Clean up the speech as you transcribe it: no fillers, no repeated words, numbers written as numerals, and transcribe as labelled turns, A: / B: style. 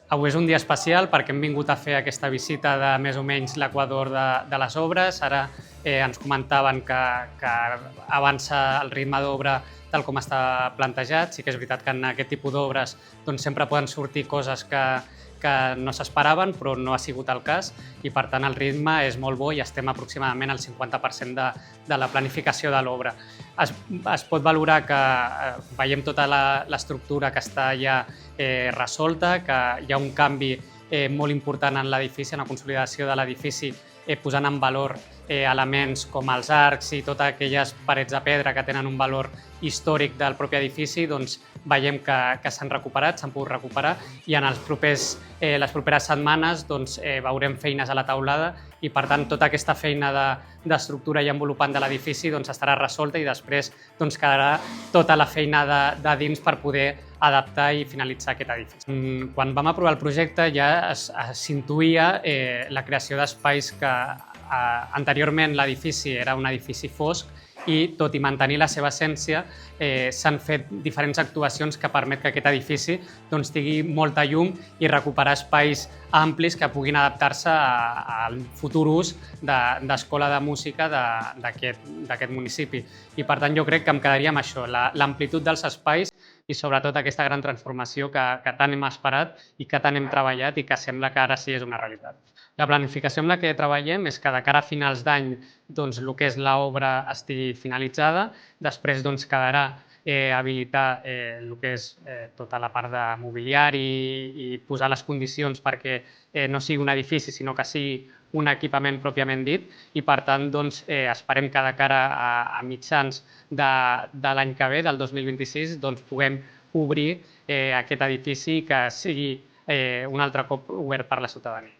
A: Avui és un dia especial perquè hem vingut a fer aquesta visita de més o menys l'equador de les obres. Ara ens comentaven que avança el ritme d'obra tal com està plantejat. Sí que és veritat que en aquest tipus d'obres sempre poden sortir coses que no s'esperaven, però no ha sigut el cas i, per tant, el ritme és molt bo i estem aproximadament al 50% de la planificació de l'obra. Es pot valorar que veiem tota l'estructura que està ja resolta, que hi ha un canvi molt important en l'edifici, en la consolidació de l'edifici, posant en valor elements com els arcs i totes aquelles parets de pedra que tenen un valor històric del propi edifici. Doncs veiem que s'han recuperat, s'han pogut recuperar, i en les properes setmanes veurem feines a la teulada i, per tant, tota aquesta feina d'estructura i envolupant de l'edifici estarà resolta i després quedarà tota la feina de dins per poder adaptar i finalitzar aquest edifici. Quan vam aprovar el projecte ja s'intuïa la creació d'espais que anteriorment l'edifici era un edifici fosc i, tot i mantenir la seva essència, s'han fet diferents actuacions que permet que aquest edifici tingui molta llum i recuperar espais amplis que puguin adaptar-se al futur ús d'escola de música d'aquest municipi. I, per tant, jo crec que em quedaria amb això, l'amplitud dels espais i, sobretot, aquesta gran transformació que tant hem esperat i que tant hem treballat i que sembla que ara sí és una realitat. La planificació amb la que treballem és que de cara a finals d'any el que és l'obra estigui finalitzada. Després quedarà habilitar el que és tota la part de mobiliari i posar les condicions perquè no sigui un edifici, sinó que sigui un equipament pròpiament dit, i, per tant, esperem que de cara a mitjans de l'any que ve, del 2026, puguem obrir aquest edifici i que sigui un altre cop obert per la ciutadania.